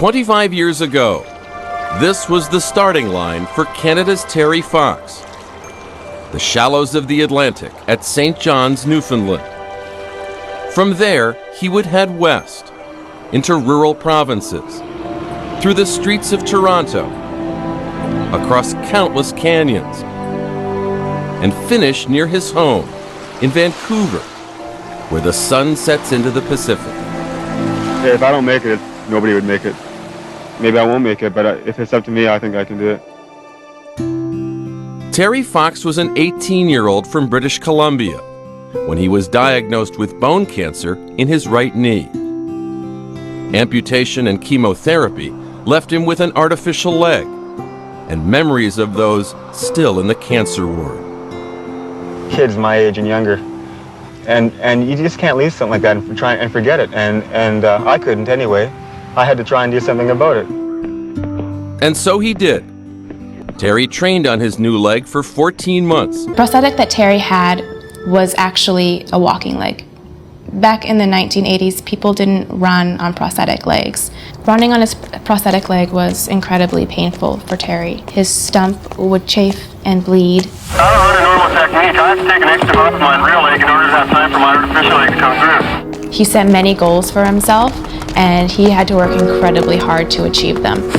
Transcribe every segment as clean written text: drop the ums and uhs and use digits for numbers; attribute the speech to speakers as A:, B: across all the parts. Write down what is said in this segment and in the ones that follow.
A: 25 years ago, this was the starting line for Canada's Terry Fox. The shallows of the Atlantic at St. John's, Newfoundland. From there, he would head west, into rural provinces, through the streets of Toronto, across countless canyons, and finish near his home in Vancouver, where the sun sets into the Pacific.
B: If I don't make it, nobody would make it. Maybe I won't make it, but if it's up to me, I think I can do it.
A: Terry Fox was an 18-year-old from British Columbia when he was diagnosed with bone cancer in his right knee. Amputation and chemotherapy left him with an artificial leg and memories of those still in the cancer ward.
B: Kids my age and younger, and you just can't leave something like that and try and forget it. And I couldn't anyway. I had to try and do something about it.
A: And so he did. Terry trained on his new leg for 14 months.
C: The prosthetic that Terry had was actually a walking leg. Back in the 1980s, people didn't run on prosthetic legs. Running on his prosthetic leg was incredibly painful for Terry. His stump would chafe and bleed.
D: I don't run a normal technique. I have to take an extra off my real leg in order to have time for my artificial leg to come through.
C: He set many goals for himself, and he had to work incredibly hard to achieve them.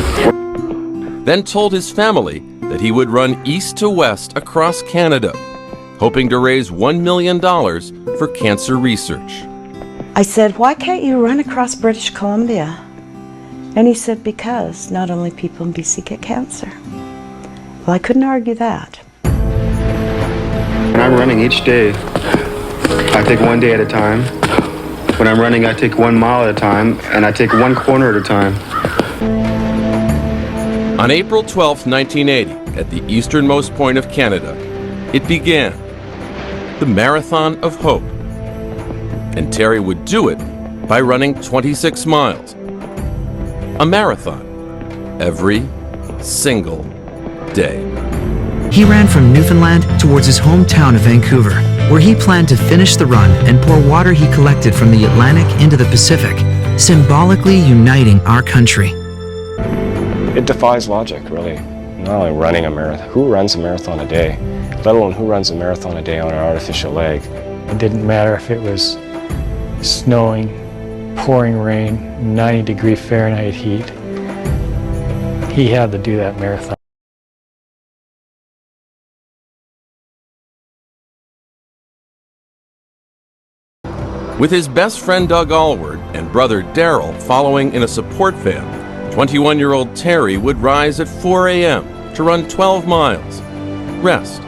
A: Then told his family that he would run east to west across Canada, hoping to raise $1 million for cancer research.
E: I said, "Why can't you run across British Columbia?" And he said, "Because not only people in BC get cancer." Well, I couldn't argue that.
B: When I'm running each day, I take one day at a time. When I'm running, I take 1 mile at a time, and I take one corner at a time.
A: On April 12, 1980, at the easternmost point of Canada, it began, the Marathon of Hope. And Terry would do it by running 26 miles. A marathon, every single day.
F: He ran from Newfoundland towards his hometown of Vancouver, where he planned to finish the run and pour water he collected from the Atlantic into the Pacific, symbolically uniting our country.
G: It defies logic, really. Not only running a marathon, who runs a marathon a day, let alone who runs a marathon a day on an artificial leg?
H: It didn't matter if it was snowing, pouring rain, 90-degree Fahrenheit heat. He had to do that marathon.
A: With his best friend Doug Alward and brother Daryl following in a support van, 21-year-old Terry would rise at 4 a.m. to run 12 miles, rest,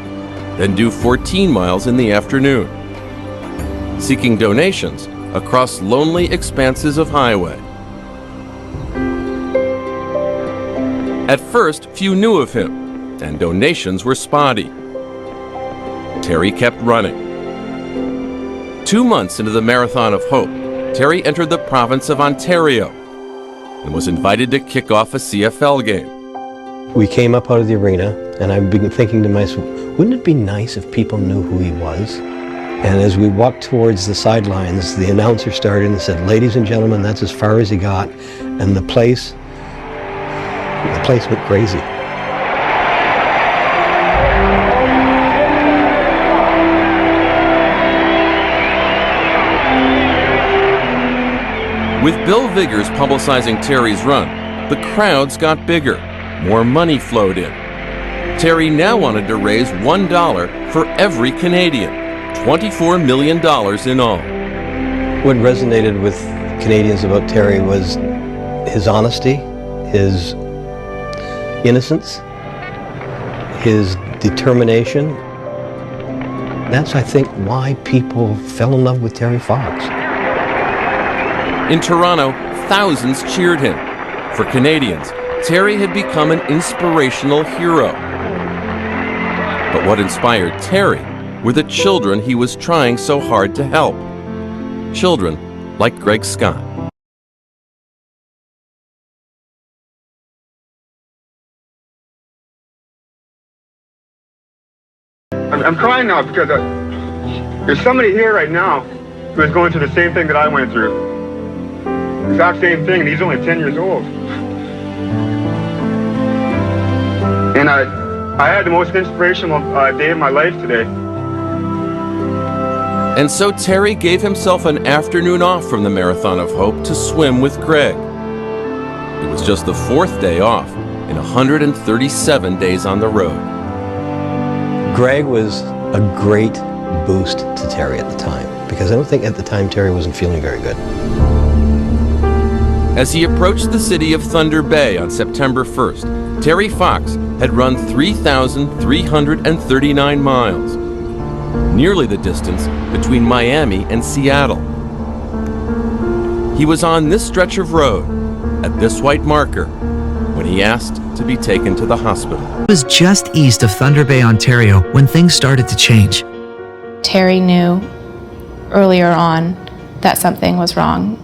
A: then do 14 miles in the afternoon, seeking donations across lonely expanses of highway. At first, few knew of him, and donations were spotty. Terry kept running. 2 months into the Marathon of Hope, Terry entered the province of Ontario and was invited to kick off a CFL game.
I: We came up out of the arena, and I've been thinking to myself, wouldn't it be nice if people knew who he was? And as we walked towards the sidelines, the announcer started and said, "Ladies and gentlemen, that's as far as he got." And the place went crazy.
A: With Bill Viggers publicizing Terry's run, the crowds got bigger. More money flowed in. Terry now wanted to raise $1 for every Canadian, $24 million in all.
I: What resonated with Canadians about Terry was his honesty, his innocence, his determination. That's, I think, why people fell in love with Terry Fox.
A: In Toronto, thousands cheered him. For Canadians, Terry had become an inspirational hero. But what inspired Terry were the children he was trying so hard to help. Children like Greg Scott.
B: I'm crying now because there's somebody here right now who is going through the same thing that I went through. Exact same thing, and he's only 10 years old. And I had the most inspirational day of my life today.
A: And so Terry gave himself an afternoon off from the Marathon of Hope to swim with Greg. It was just the 4th day off in 137 days on the road.
I: Greg was a great boost to Terry at the time, because I don't think at the time Terry wasn't feeling very good.
A: As he approached the city of Thunder Bay on September 1st, Terry Fox had run 3,339 miles, nearly the distance between Miami and Seattle. He was on this stretch of road, at this white marker, when he asked to be taken to the hospital.
F: It was just east of Thunder Bay, Ontario, when things started to change.
C: Terry knew earlier on that something was wrong.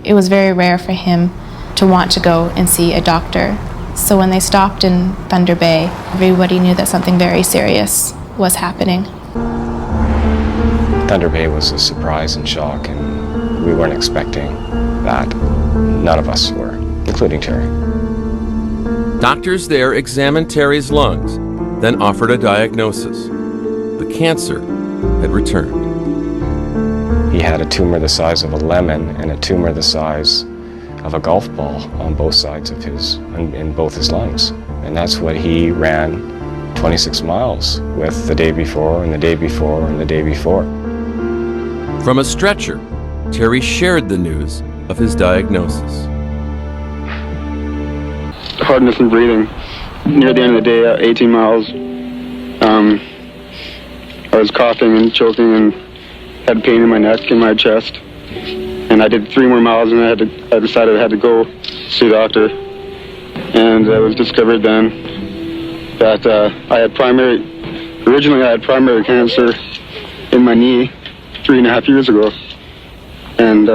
C: It was very rare for him to want to go and see a doctor. So when they stopped in Thunder Bay, everybody knew that something very serious was happening.
G: Thunder Bay was a surprise and shock, and we weren't expecting that. None of us were, including Terry.
A: Doctors there examined Terry's lungs, then offered a diagnosis. The cancer had returned.
G: He had a tumor the size of a lemon and a tumor the size of a golf ball on both sides of in both his lungs. And that's what he ran 26 miles with the day before and the day before and the day before.
A: From a stretcher, Terry shared the news of his diagnosis.
B: Hardness in breathing. Near the end of the day, 18 miles, I was coughing and choking and had pain in my neck and my chest. And I did 3 more miles, and I decided I had to go see a doctor. And it was discovered then that originally I had primary cancer in my knee 3.5 years ago. And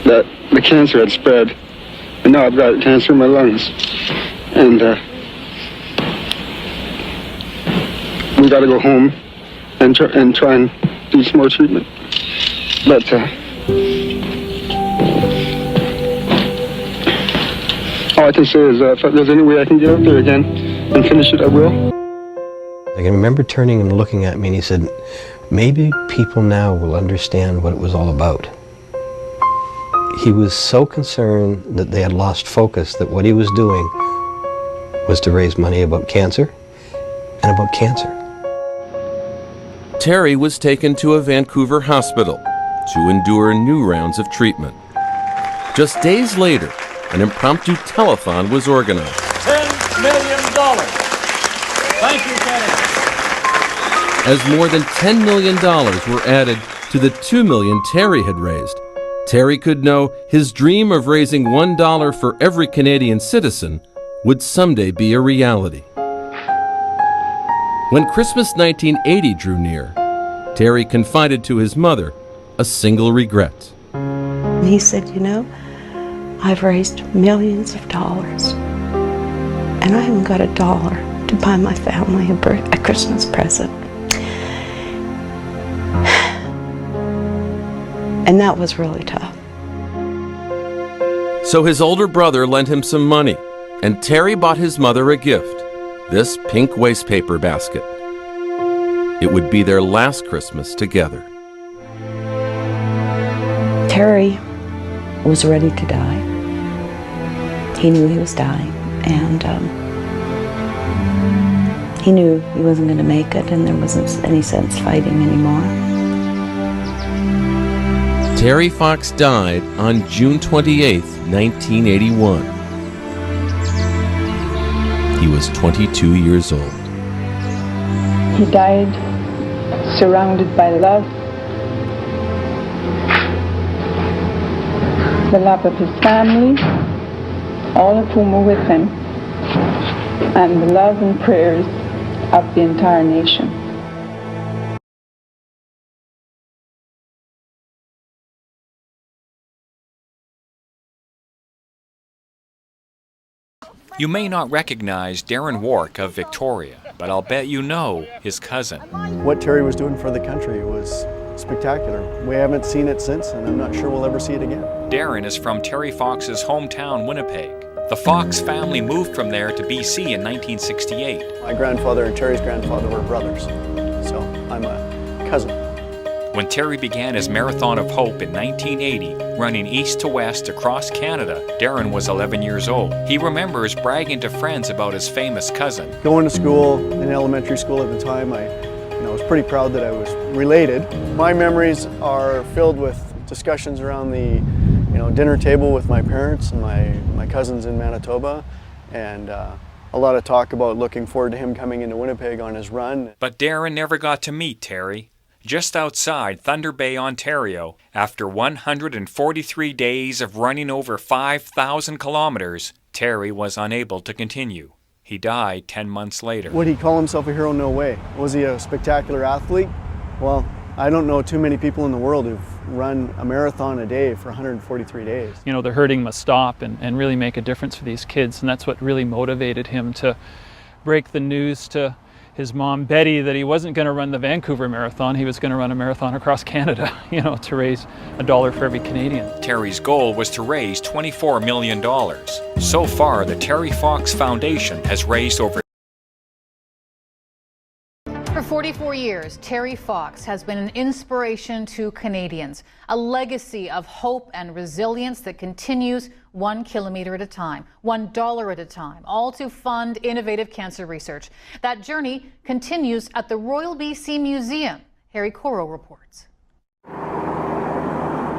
B: that the cancer had spread. And now I've got cancer in my lungs. And we got to go home and try and do some more treatment. But all I can say is if there's any way I can get out there again and finish it, I will.
I: I can remember turning and looking at me, and he said, maybe people now will understand what it was all about. He was so concerned that they had lost focus that what he was doing was to raise money about cancer and about cancer.
A: Terry was taken to a Vancouver hospital to endure new rounds of treatment. Just days later, an impromptu telethon was organized.
J: $10 million. Thank you, Kenny.
A: As more than $10 million were added to the $2 million Terry had raised, Terry could know his dream of raising $1 for every Canadian citizen would someday be a reality. When Christmas 1980 drew near, Terry confided to his mother a single regret.
E: He said, you know, I've raised millions of dollars, and I haven't got $1 to buy my family a Christmas present. And that was really tough.
A: So his older brother lent him some money, and Terry bought his mother a gift, this pink wastepaper basket. It would be their last Christmas together.
E: Terry was ready to die. He knew he was dying, and he knew he wasn't going to make it, and there wasn't any sense fighting anymore.
A: Terry Fox died on June 28, 1981. He was 22 years old.
K: He died surrounded by love, the love of his family, all of whom were with him, and the love and prayers of the entire nation.
L: You may not recognize Darren Wark of Victoria, but I'll bet you know his cousin.
M: What Terry was doing for the country was spectacular. We haven't seen it since, and I'm not sure we'll ever see it again.
L: Darren is from Terry Fox's hometown, Winnipeg. The Fox family moved from there to BC in 1968.
M: My grandfather and Terry's grandfather were brothers, so I'm a cousin.
L: When Terry began his Marathon of Hope in 1980, running east to west across Canada, Darren was 11 years old. He remembers bragging to friends about his famous cousin.
M: Going to school, in elementary school at the time, I was pretty proud that I was related. My memories are filled with discussions around the dinner table with my parents and my cousins in Manitoba, and a lot of talk about looking forward to him coming into Winnipeg on his run.
L: But Darren never got to meet Terry. Just outside Thunder Bay, Ontario, after 143 days of running over 5,000 kilometers, Terry was unable to continue. He died 10 months later.
M: Would he call himself a hero? No way. Was he a spectacular athlete? Well, I don't know too many people in the world who've run a marathon a day for 143 days.
N: The hurting must stop and really make a difference for these kids, and that's what really motivated him to break the news to his mom, Betty, that he wasn't going to run the Vancouver Marathon. He was going to run a marathon across Canada, to raise $1 for every Canadian.
L: Terry's goal was to raise $24 million. So far, the Terry Fox Foundation has raised over.
O: For 44 years, Terry Fox has been an inspiration to Canadians, a legacy of hope and resilience that continues 1 kilometer at a time, $1 at a time, all to fund innovative cancer research. That journey continues at the Royal BC Museum. Harry Coro reports.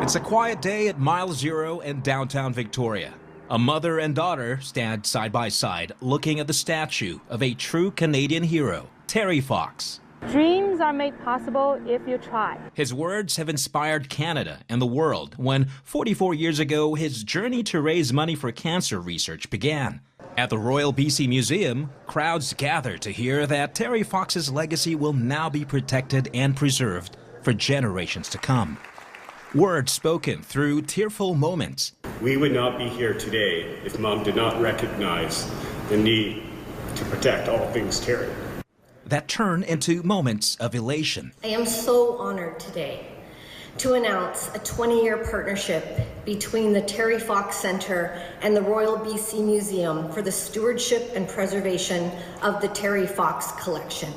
P: It's a quiet day at Mile Zero in downtown Victoria. A mother and daughter stand side by side looking at the statue of a true Canadian hero, Terry Fox.
Q: Dreams are made possible if you try.
P: His words have inspired Canada and the world when 44 years ago his journey to raise money for cancer research began. At the Royal BC Museum, crowds gather to hear that Terry Fox's legacy will now be protected and preserved for generations to come. Words spoken through tearful moments.
R: We would not be here today if Mom did not recognize the need to protect all things Terry.
P: That turn into moments of elation.
S: I am so honored today to announce a 20-year partnership between the Terry Fox Centre and the Royal BC Museum for the stewardship and preservation of the Terry Fox collection.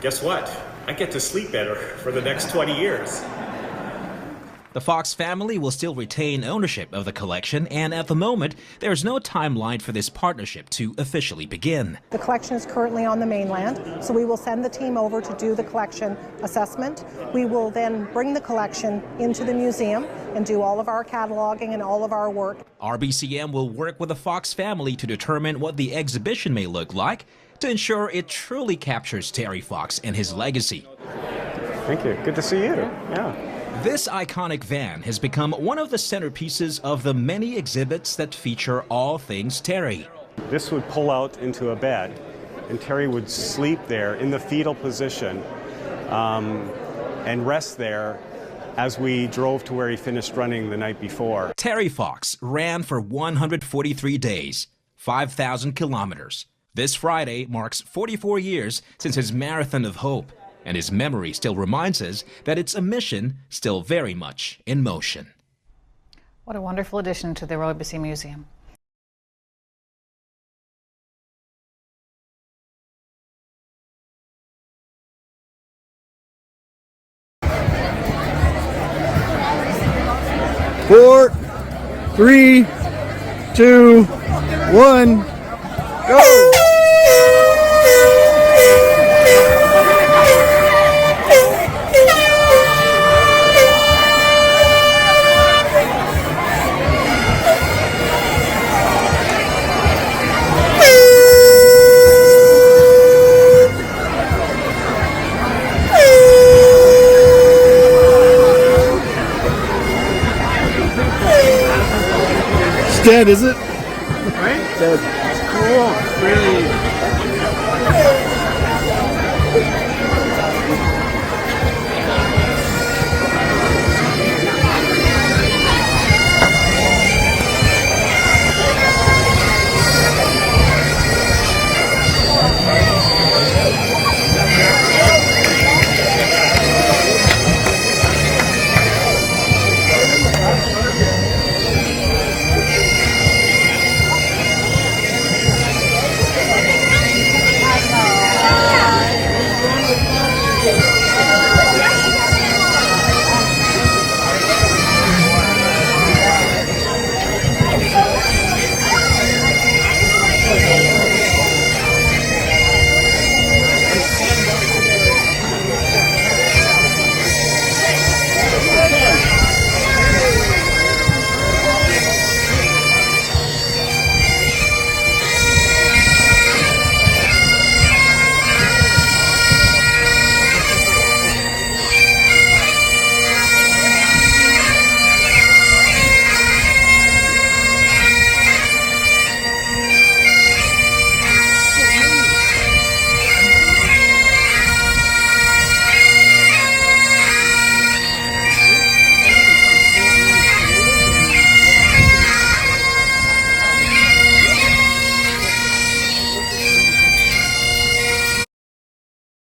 R: Guess what? I get to sleep better for the next 20 years.
P: The Fox family will still retain ownership of the collection, and at the moment, there's no timeline for this partnership to officially begin.
T: The collection is currently on the mainland, so we will send the team over to do the collection assessment. We will then bring the collection into the museum and do all of our cataloging and all of our work.
P: RBCM will work with the Fox family to determine what the exhibition may look like to ensure it truly captures Terry Fox and his legacy.
R: Thank you. Good to see you. Yeah.
P: This iconic van has become one of the centerpieces of the many exhibits that feature all things Terry.
R: This would pull out into a bed, and Terry would sleep there in the fetal position and rest there as we drove to where he finished running the night before.
P: Terry Fox ran for 143 days, 5,000 kilometers. This Friday marks 44 years since his Marathon of Hope, and his memory still reminds us that it's a mission still very much in motion.
O: What a wonderful addition to the Royal BC Museum.
M: Four, 3, 2, 1, go! It's dead, is it?
J: Right?
M: Dead.
J: It's cool. It's really...